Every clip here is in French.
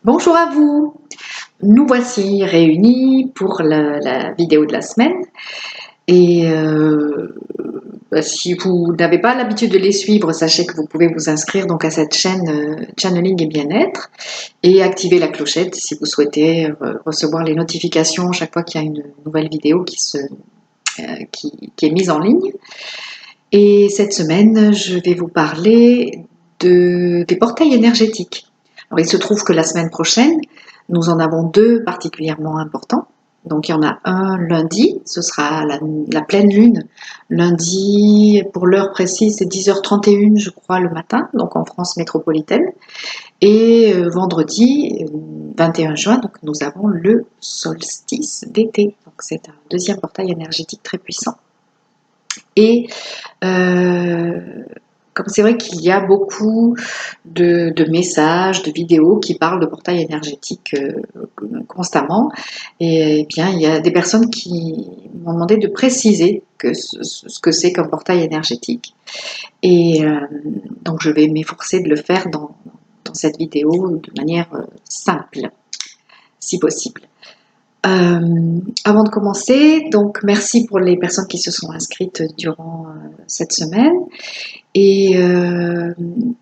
Bonjour à vous, nous voici réunis pour la vidéo de la semaine et si vous n'avez pas l'habitude de les suivre, sachez que vous pouvez vous inscrire donc à cette chaîne Channeling et Bien-être et activer la clochette si vous souhaitez recevoir les notifications chaque fois qu'il y a une nouvelle vidéo qui est mise en ligne. Et cette semaine, je vais vous parler des portails énergétiques. Alors, il se trouve que la semaine prochaine, nous en avons deux particulièrement importants. Donc, il y en a un lundi, ce sera la pleine lune. Lundi, pour l'heure précise, c'est 10h31, je crois, le matin, donc en France métropolitaine. Et vendredi, 21 juin, donc nous avons le solstice d'été. Donc, c'est un deuxième portail énergétique très puissant. Et comme c'est vrai qu'il y a beaucoup de messages, de vidéos qui parlent de portail énergétique constamment, et bien il y a des personnes qui m'ont demandé de préciser ce que c'est qu'un portail énergétique. Et donc je vais m'efforcer de le faire dans cette vidéo de manière simple, si possible. Avant de commencer, donc merci pour les personnes qui se sont inscrites durant cette semaine. Et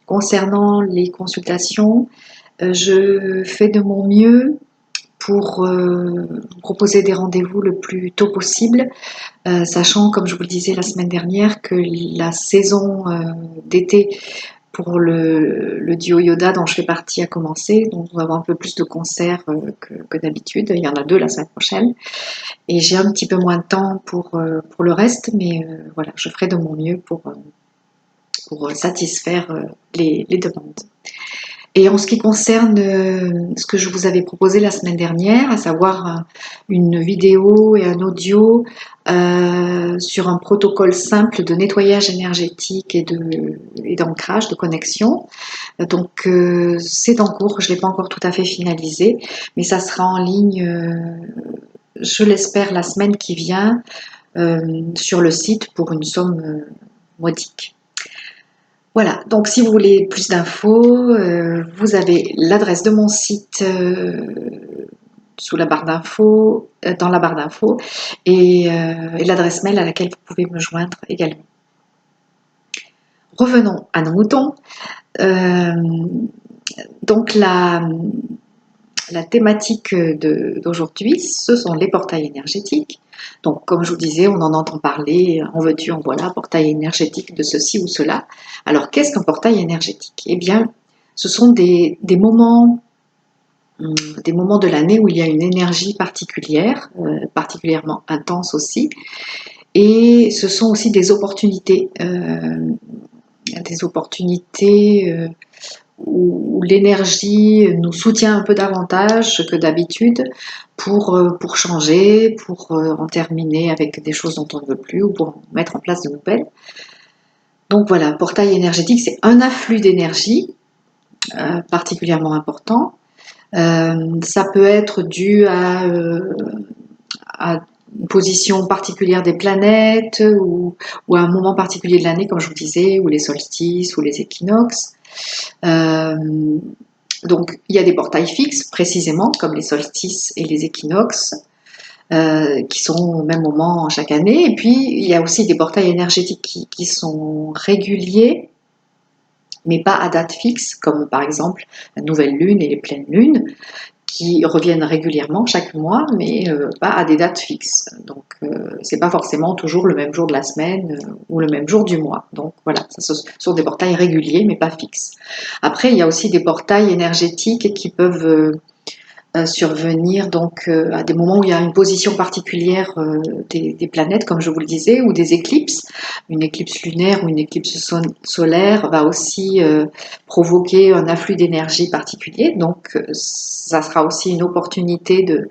concernant les consultations, je fais de mon mieux pour vous proposer des rendez-vous le plus tôt possible, sachant, comme je vous le disais la semaine dernière, que la saison d'été pour le duo Yoda dont je fais partie a commencé, donc nous avons un peu plus de concerts que d'habitude. Il y en a 2 la semaine prochaine et j'ai un petit peu moins de temps pour le reste, mais voilà, je ferai de mon mieux pour satisfaire les demandes. Et en ce qui concerne ce que je vous avais proposé la semaine dernière, à savoir une vidéo et un audio sur un protocole simple de nettoyage énergétique et d'ancrage, de connexion. Donc c'est en cours, je ne l'ai pas encore tout à fait finalisé, mais ça sera en ligne, je l'espère, la semaine qui vient sur le site pour une somme modique. Voilà, donc si vous voulez plus d'infos, vous avez l'adresse de mon site sous la barre d'infos, dans la barre d'infos, et l'adresse mail à laquelle vous pouvez me joindre également. Revenons à nos moutons. Donc la thématique d'aujourd'hui, ce sont les portails énergétiques. Donc, comme je vous disais, on en entend parler, en veux-tu, en voilà, portail énergétique de ceci ou cela. Alors, qu'est-ce qu'un portail énergétique? Eh bien, ce sont des moments de l'année où il y a une énergie particulière, particulièrement intense aussi, et ce sont aussi des opportunités où l'énergie nous soutient un peu davantage que d'habitude pour changer, pour en terminer avec des choses dont on ne veut plus ou pour mettre en place de nouvelles. Donc voilà, portail énergétique, c'est un afflux d'énergie particulièrement important. Ça peut être dû à une position particulière des planètes ou à un moment particulier de l'année, comme je vous disais, ou les solstices ou les équinoxes. Donc il y a des portails fixes précisément comme les solstices et les équinoxes qui sont au même moment chaque année, et puis il y a aussi des portails énergétiques qui sont réguliers mais pas à date fixe, comme par exemple la nouvelle lune et les pleines lunes qui reviennent régulièrement chaque mois, mais pas à des dates fixes. Donc c'est pas forcément toujours le même jour de la semaine ou le même jour du mois. Donc voilà, ce sont des portails réguliers mais pas fixes. Après, il y a aussi des portails énergétiques qui peuvent survenir donc à des moments où il y a une position particulière des planètes, comme je vous le disais, ou des éclipses. Une éclipse lunaire ou une éclipse solaire va aussi provoquer un afflux d'énergie particulier, donc ça sera aussi une opportunité de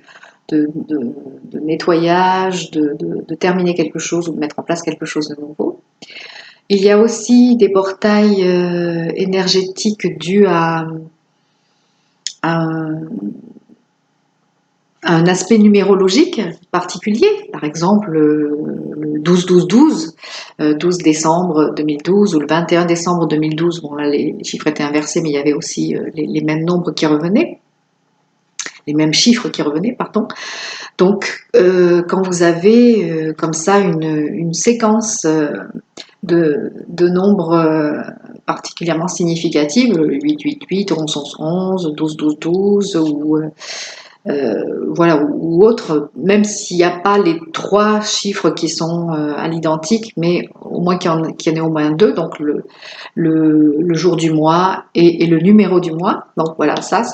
nettoyage, de terminer quelque chose ou de mettre en place quelque chose de nouveau. Il y a aussi des portails énergétiques dus à un aspect numérologique particulier, par exemple le 12-12-12, 12 décembre 2012 ou le 21 décembre 2012, bon là les chiffres étaient inversés mais il y avait aussi les mêmes nombres qui revenaient. les mêmes chiffres qui revenaient, pardon. Donc, quand vous avez comme ça une séquence de nombres particulièrement significatifs, 8, 8, 8, 11, 11, 11, 12, 12, 12, voilà, ou autre, même s'il n'y a pas les 3 chiffres qui sont à l'identique, mais au moins qu'il y en ait au moins 2, donc le jour du mois et le numéro du mois. Donc voilà, ça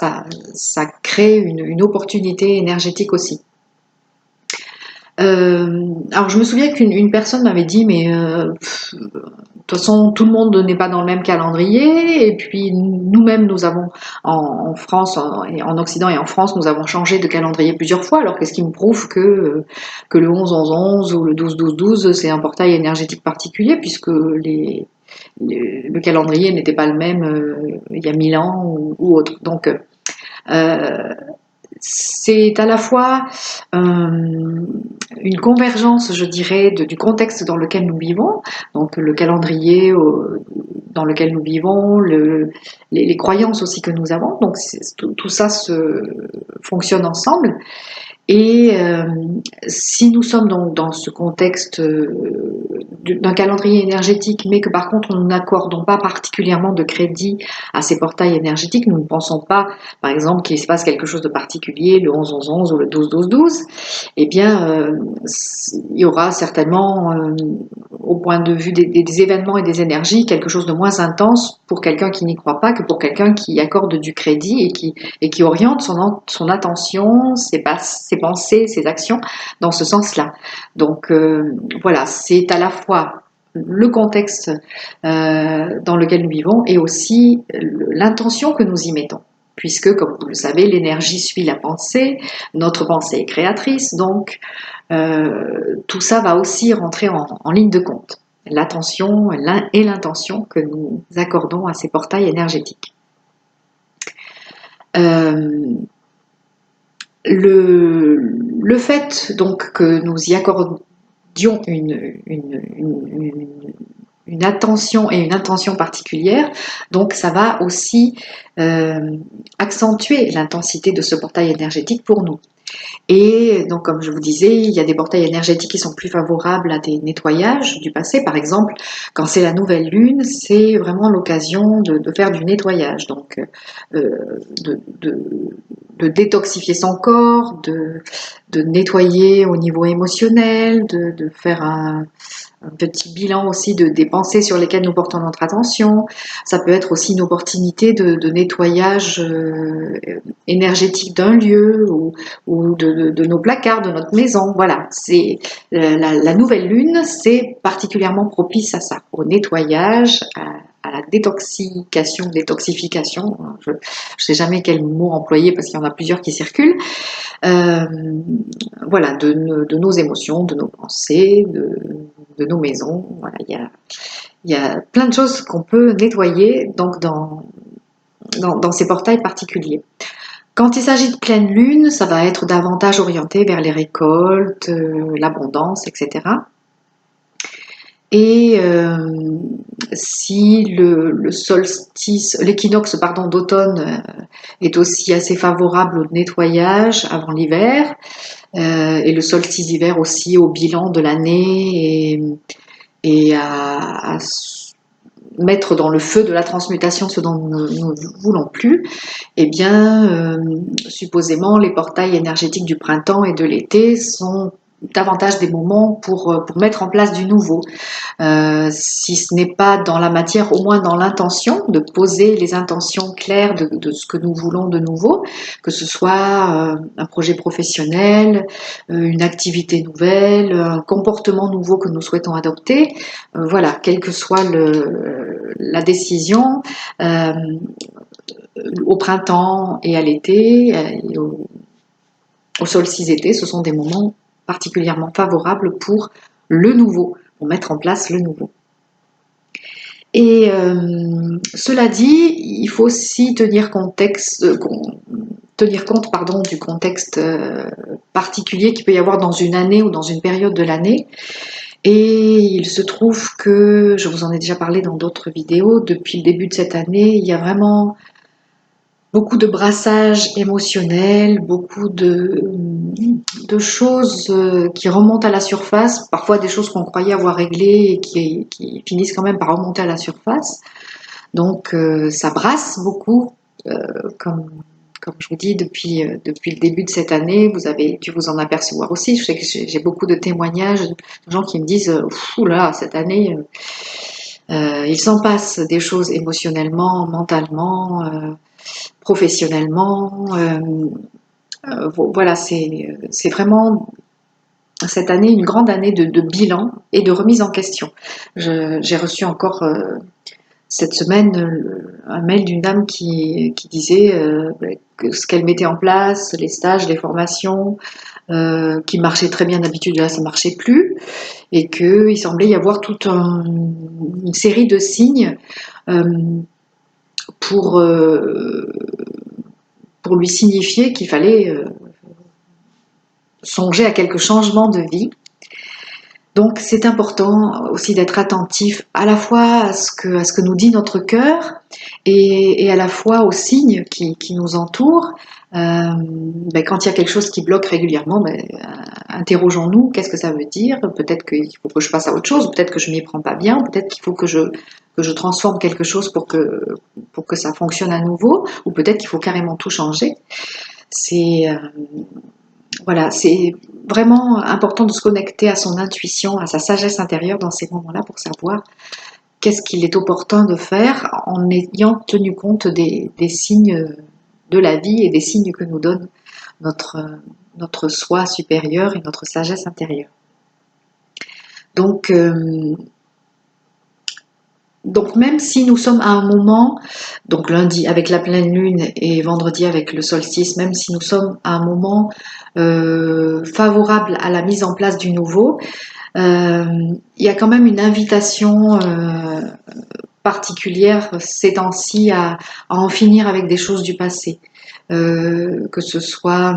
crée une opportunité énergétique aussi. Alors je me souviens qu'une personne m'avait dit, mais de toute façon tout le monde n'est pas dans le même calendrier, et puis nous-mêmes nous avons en France, en Occident et en France, nous avons changé de calendrier plusieurs fois, alors qu'est-ce qui me prouve que le 11-11-11 ou le 12-12-12 c'est un portail énergétique particulier, puisque le calendrier n'était pas le même il y a 1000 ans ou autre. Donc c'est à la fois une convergence, je dirais, du contexte dans lequel nous vivons, donc le calendrier dans lequel nous vivons, les croyances aussi que nous avons, donc tout ça fonctionne ensemble. Et si nous sommes donc dans ce contexte d'un calendrier énergétique, mais que par contre nous n'accordons pas particulièrement de crédit à ces portails énergétiques, nous ne pensons pas, par exemple, qu'il se passe quelque chose de particulier le 11-11-11 ou le 12-12-12, eh bien, il y aura certainement, au point de vue des événements et des énergies, quelque chose de moins intense pour quelqu'un qui n'y croit pas que pour quelqu'un qui accorde du crédit et qui oriente son attention, ses pensées, ses actions dans ce sens-là. Donc voilà, c'est à la fois le contexte dans lequel nous vivons et aussi l'intention que nous y mettons. Puisque, comme vous le savez, l'énergie suit la pensée, notre pensée est créatrice, donc tout ça va aussi rentrer en ligne de compte. L'attention et l'intention que nous accordons à ces portails énergétiques. Le fait donc que nous y accordions une attention et une intention particulière, donc ça va aussi accentuer l'intensité de ce portail énergétique pour nous. Et donc, comme je vous disais, il y a des portails énergétiques qui sont plus favorables à des nettoyages du passé. Par exemple, quand c'est la nouvelle lune, c'est vraiment l'occasion de faire du nettoyage. Donc, de détoxifier son corps, de nettoyer au niveau émotionnel, de faire un petit bilan aussi des pensées sur lesquelles nous portons notre attention. Ça peut être aussi une opportunité de nettoyage énergétique d'un lieu ou de nos placards, de notre maison. Voilà, c'est la nouvelle lune, c'est particulièrement propice à ça, au nettoyage, à la détoxification. Je ne sais jamais quel mot employer parce qu'il y en a plusieurs qui circulent. Voilà, de nos émotions, de nos pensées, de nos maisons. Voilà, il y a plein de choses qu'on peut nettoyer donc dans ces portails particuliers. Quand il s'agit de pleine lune, ça va être davantage orienté vers les récoltes, l'abondance, etc. Et si le solstice, l'équinoxe pardon d'automne est aussi assez favorable au nettoyage avant l'hiver, et le solstice d'hiver aussi au bilan de l'année et à mettre dans le feu de la transmutation ce dont nous ne voulons plus, eh bien, supposément, les portails énergétiques du printemps et de l'été sont davantage des moments pour mettre en place du nouveau. Si ce n'est pas dans la matière, au moins dans l'intention, de poser les intentions claires de ce que nous voulons de nouveau, que ce soit un projet professionnel, une activité nouvelle, un comportement nouveau que nous souhaitons adopter. Voilà, quelle que soit la décision, au printemps et à l'été, et au solstice été, ce sont des moments particulièrement favorables pour le nouveau, pour mettre en place le nouveau. Et cela dit, il faut aussi tenir compte du contexte particulier qu'il peut y avoir dans une année ou dans une période de l'année. Et il se trouve que, je vous en ai déjà parlé dans d'autres vidéos, depuis le début de cette année, il y a vraiment beaucoup de brassage émotionnel, beaucoup de choses qui remontent à la surface, parfois des choses qu'on croyait avoir réglées et qui finissent quand même par remonter à la surface. Donc ça brasse beaucoup, comme, comme je vous dis, depuis le début de cette année, vous avez dû vous en apercevoir aussi. Je sais que j'ai beaucoup de témoignages de gens qui me disent « là, cette année, il s'en passe des choses émotionnellement, mentalement, professionnellement. Voilà, c'est vraiment cette année une grande année de bilan et de remise en question. J'ai reçu encore cette semaine un mail d'une dame qui disait que ce qu'elle mettait en place, les stages, les formations, qui marchaient très bien d'habitude, là ça marchait plus, et qu'il semblait y avoir toute une série de signes euh, pour, euh, pour lui signifier qu'il fallait songer à quelques changements de vie. Donc c'est important aussi d'être attentif à la fois à ce que nous dit notre cœur et à la fois aux signes qui nous entourent. Quand il y a quelque chose qui bloque régulièrement, interrogeons-nous, qu'est-ce que ça veut dire? Peut-être qu'il faut que je passe à autre chose, peut-être que je m'y prends pas bien, peut-être qu'il faut que je transforme quelque chose pour que ça fonctionne à nouveau, ou peut-être qu'il faut carrément tout changer. C'est voilà, c'est vraiment important de se connecter à son intuition, à sa sagesse intérieure dans ces moments-là pour savoir qu'est-ce qu'il est opportun de faire en ayant tenu compte des signes de la vie et des signes que nous donne notre soi supérieur et notre sagesse intérieure. Donc, donc même si nous sommes à un moment, donc lundi avec la pleine lune et vendredi avec le solstice, même si nous sommes à un moment favorable à la mise en place du nouveau, il y a quand même une invitation particulière ces temps-ci à en finir avec des choses du passé, que ce soit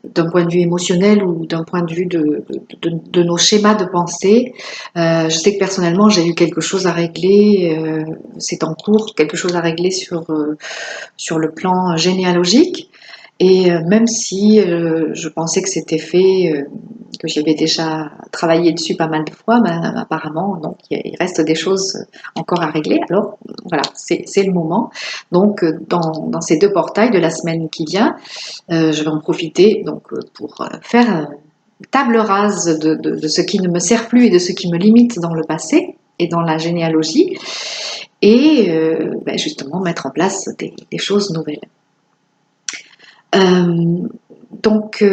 d'un point de vue émotionnel ou d'un point de vue de nos schémas de pensée. Je sais que personnellement, j'ai eu quelque chose à régler, c'est en cours, quelque chose à régler sur le plan généalogique. Et même si je pensais que c'était fait, que j'avais déjà travaillé dessus pas mal de fois, apparemment, donc il reste des choses encore à régler. Alors voilà, c'est le moment. Donc dans ces deux portails de la semaine qui vient, je vais en profiter donc pour faire table rase de ce qui ne me sert plus et de ce qui me limite dans le passé et dans la généalogie, et justement mettre en place des choses nouvelles. Donc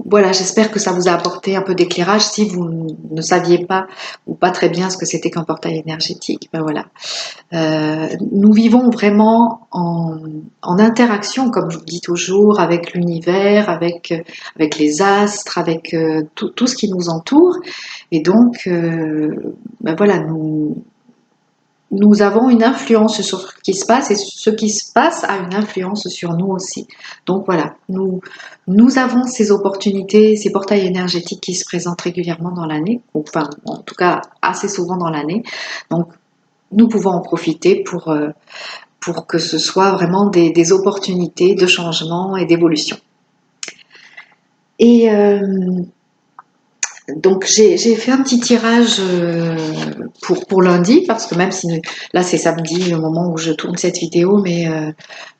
voilà, j'espère que ça vous a apporté un peu d'éclairage si vous ne saviez pas ou pas très bien ce que c'était qu'un portail énergétique. Voilà. Nous vivons vraiment en interaction, comme je vous dis toujours, avec l'univers, avec les astres, avec tout ce qui nous entoure. Et donc, voilà, nous avons une influence sur ce qui se passe et ce qui se passe a une influence sur nous aussi. Donc voilà, nous avons ces opportunités, ces portails énergétiques qui se présentent régulièrement dans l'année, enfin en tout cas assez souvent dans l'année. Donc nous pouvons en profiter pour que ce soit vraiment des opportunités de changement et d'évolution. Et donc j'ai fait un petit tirage pour lundi, parce que même si là c'est samedi, le moment où je tourne cette vidéo, mais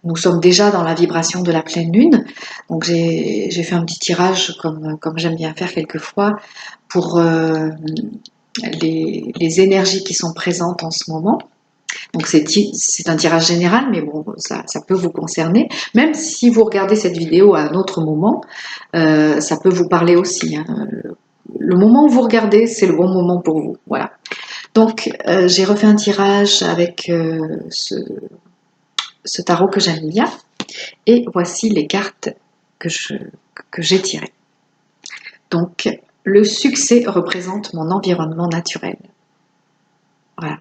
nous sommes déjà dans la vibration de la pleine lune. Donc j'ai fait un petit tirage comme j'aime bien faire quelquefois pour les énergies qui sont présentes en ce moment. Donc c'est un tirage général, mais bon, ça peut vous concerner. Même si vous regardez cette vidéo à un autre moment, ça peut vous parler aussi, hein. Le moment où vous regardez, c'est le bon moment pour vous. Voilà. Donc j'ai refait un tirage avec ce tarot que j'aime bien. Et voici les cartes que j'ai tirées. Donc le succès représente mon environnement naturel. Voilà.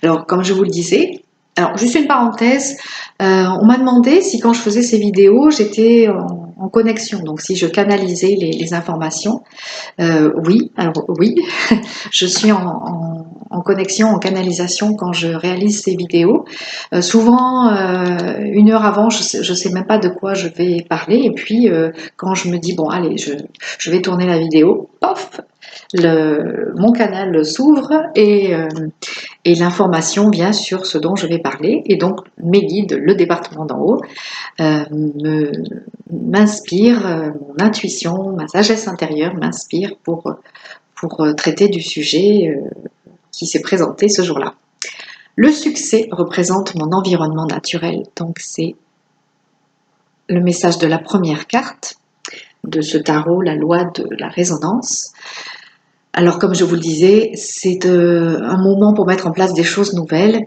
Alors, comme je vous le disais, alors juste une parenthèse, on m'a demandé si quand je faisais ces vidéos, j'étais en connexion. Donc si je canalisais les informations, oui, alors oui, je suis en connexion, en canalisation quand je réalise ces vidéos. Souvent, 1 heure avant, je sais même pas de quoi je vais parler. Et puis, quand je me dis, bon, allez, je vais tourner la vidéo, pof, mon canal s'ouvre et l'information vient sur ce dont je vais parler. Et donc, mes guides, le département d'en haut, m'inspire, mon intuition, ma sagesse intérieure m'inspire pour traiter du sujet qui s'est présenté ce jour-là. Le succès représente mon environnement naturel, donc c'est le message de la première carte de ce tarot, la loi de la résonance. Alors comme je vous le disais, c'est un moment pour mettre en place des choses nouvelles.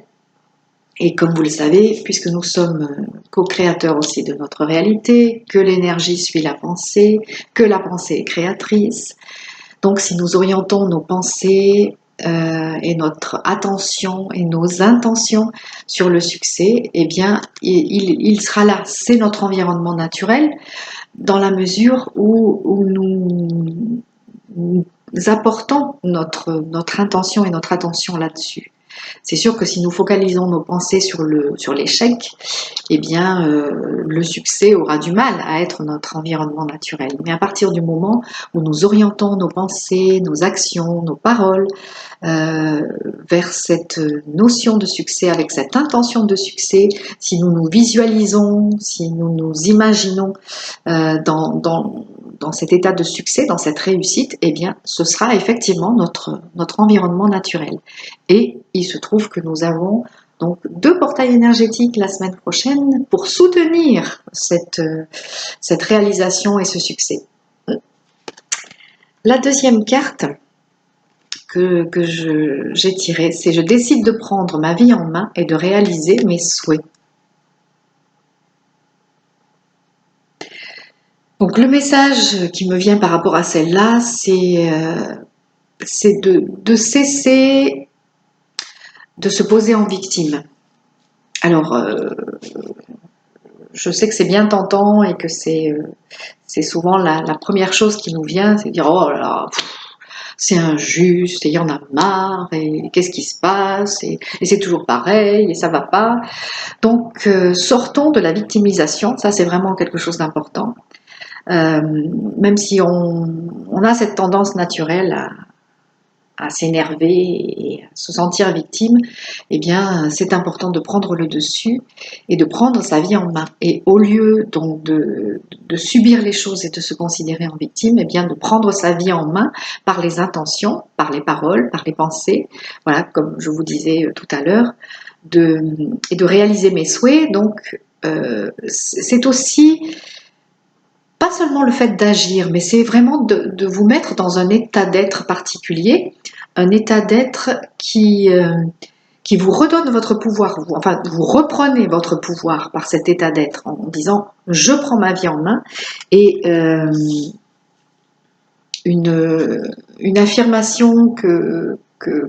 Et comme vous le savez, puisque nous sommes co-créateurs aussi de notre réalité, que l'énergie suit la pensée, que la pensée est créatrice. Donc si nous orientons nos pensées et notre attention et nos intentions sur le succès, eh bien il sera là. C'est notre environnement naturel dans la mesure où nous apportons notre intention et notre attention là-dessus. C'est sûr que si nous focalisons nos pensées sur l'échec, eh bien, le succès aura du mal à être notre environnement naturel. Mais à partir du moment où nous orientons nos pensées, nos actions, nos paroles vers cette notion de succès, avec cette intention de succès, si nous nous visualisons, si nous nous imaginons dans cet état de succès, dans cette réussite, eh bien, ce sera effectivement notre environnement naturel. Et il se trouve que nous avons donc 2 portails énergétiques la semaine prochaine pour soutenir cette réalisation et ce succès. La deuxième carte que j'ai tirée, c'est « Je décide de prendre ma vie en main et de réaliser mes souhaits ». Donc le message qui me vient par rapport à celle-là, c'est de cesser de se poser en victime. Alors, je sais que c'est bien tentant et que c'est souvent la première chose qui nous vient, c'est de dire « Oh là là, c'est injuste, et il y en a marre, et qu'est-ce qui se passe, et c'est toujours pareil, et ça va pas ». Donc, sortons de la victimisation, ça c'est vraiment quelque chose d'important. Même si on a cette tendance naturelle à s'énerver et à se sentir victime, eh bien c'est important de prendre le dessus et de prendre sa vie en main. Et au lieu donc de subir les choses et de se considérer en victime, eh bien de prendre sa vie en main par les intentions, par les paroles, par les pensées, voilà, comme je vous disais tout à l'heure, et de réaliser mes souhaits. Donc c'est aussi pas seulement le fait d'agir, mais c'est vraiment de vous mettre dans un état d'être particulier, un état d'être qui vous redonne votre pouvoir, enfin vous reprenez votre pouvoir par cet état d'être en disant « je prends ma vie en main » et une affirmation que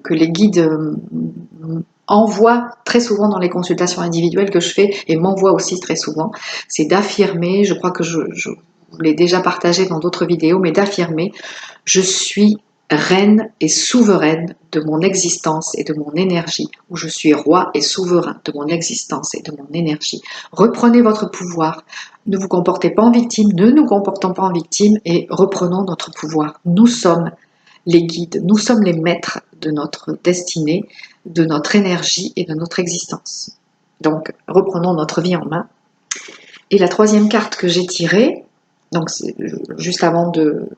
les guides envoient très souvent dans les consultations individuelles que je fais et m'envoient aussi très souvent, c'est d'affirmer, je crois que je vous l'ai déjà partagé dans d'autres vidéos, mais d'affirmer « je suis reine et souveraine de mon existence et de mon énergie » ou « je suis roi et souverain de mon existence et de mon énergie ». Reprenez votre pouvoir, ne vous comportez pas en victime, ne nous comportons pas en victime et reprenons notre pouvoir. Nous sommes les guides, nous sommes les maîtres de notre destinée, de notre énergie et de notre existence. Donc reprenons notre vie en main. Et la troisième carte que j'ai tirée, donc juste avant de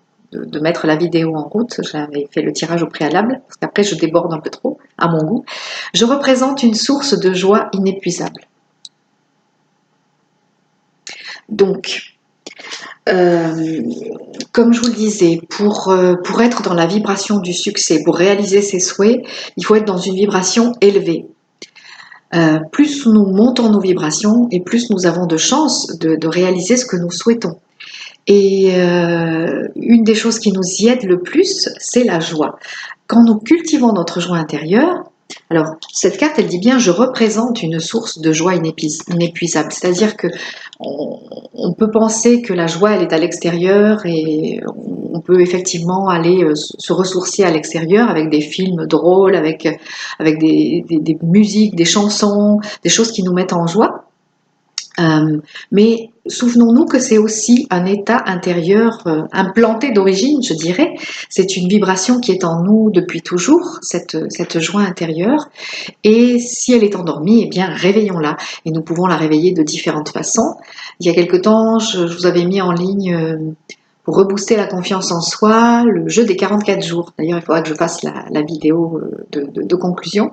mettre la vidéo en route, j'avais fait le tirage au préalable, parce qu'après je déborde un peu trop, à mon goût. Je représente une source de joie inépuisable. Donc, comme je vous le disais, pour être dans la vibration du succès, pour réaliser ses souhaits, il faut être dans une vibration élevée. Plus nous montons nos vibrations et plus nous avons de chances de réaliser ce que nous souhaitons. Et une des choses qui nous y aide le plus, c'est la joie. Quand nous cultivons notre joie intérieure, Alors, cette carte, elle dit bien, je représente une source de joie inépuisable. C'est-à-dire que on peut penser que la joie, elle est à l'extérieur et on peut effectivement aller se ressourcer à l'extérieur avec des films drôles, avec des musiques, des chansons, des choses qui nous mettent en joie. Mais souvenons-nous que c'est aussi un état intérieur implanté d'origine, je dirais. C'est une vibration qui est en nous depuis toujours, cette joie intérieure. Et si elle est endormie, eh bien réveillons-la. Et nous pouvons la réveiller de différentes façons. Il y a quelque temps, je vous avais mis en ligne pour rebooster la confiance en soi, le jeu des 44 jours. D'ailleurs, il faudra que je fasse la vidéo de conclusion.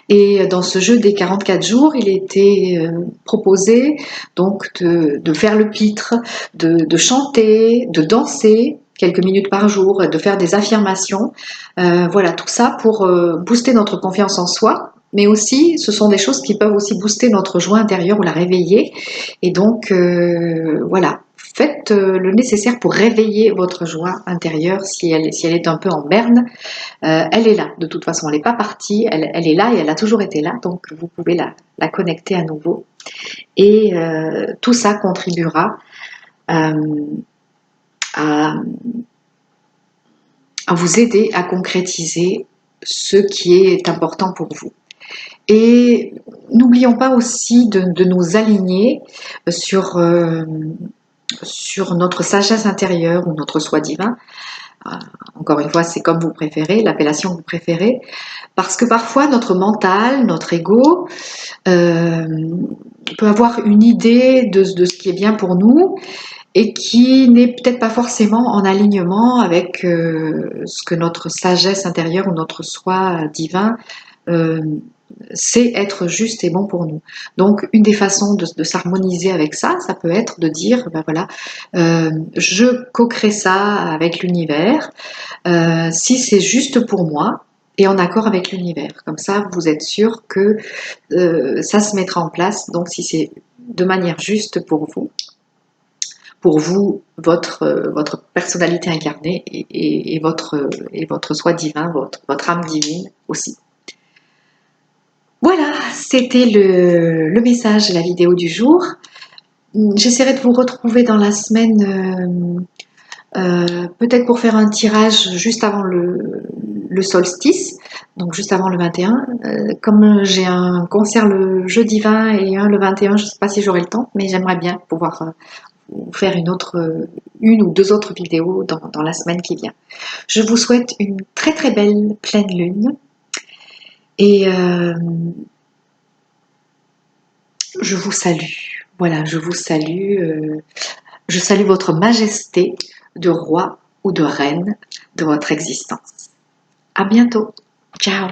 Et dans ce jeu des 44 jours, il était proposé donc de faire le pitre, de chanter, de danser quelques minutes par jour, de faire des affirmations. Voilà, tout ça pour booster notre confiance en soi. Mais aussi, ce sont des choses qui peuvent aussi booster notre joie intérieure ou la réveiller. Et donc, voilà, faites le nécessaire pour réveiller votre joie intérieure si elle est un peu en berne. Elle est là, de toute façon, elle n'est pas partie, elle est là et elle a toujours été là, donc vous pouvez la connecter à nouveau. Et tout ça contribuera euh, à, à vous aider à concrétiser ce qui est important pour vous. Et n'oublions pas aussi de nous aligner sur, sur notre sagesse intérieure ou notre soi divin. Encore une fois, c'est comme vous préférez, l'appellation que vous préférez, parce que parfois notre mental, notre ego, peut avoir une idée de ce qui est bien pour nous et qui n'est peut-être pas forcément en alignement avec ce que notre sagesse intérieure ou notre soi divin euh, sait être juste et bon pour nous. Donc une des façons de s'harmoniser avec ça, ça peut être de dire, ben voilà, je co-crée ça avec l'univers, si c'est juste pour moi et en accord avec l'univers. Comme ça, vous êtes sûr que ça se mettra en place. Donc si c'est de manière juste pour vous, votre personnalité incarnée et votre soi divin, votre âme divine aussi. Voilà, c'était le message de la vidéo du jour. J'essaierai de vous retrouver dans la semaine, peut-être pour faire un tirage juste avant le solstice, donc juste avant le 21. Comme j'ai un concert le jeudi 20 et un le 21, je ne sais pas si j'aurai le temps, mais j'aimerais bien pouvoir vous faire une ou deux autres vidéos dans la semaine qui vient. Je vous souhaite une très très belle pleine lune et je vous salue. Voilà, je vous salue. Je salue votre majesté de roi ou de reine de votre existence. À bientôt. Ciao.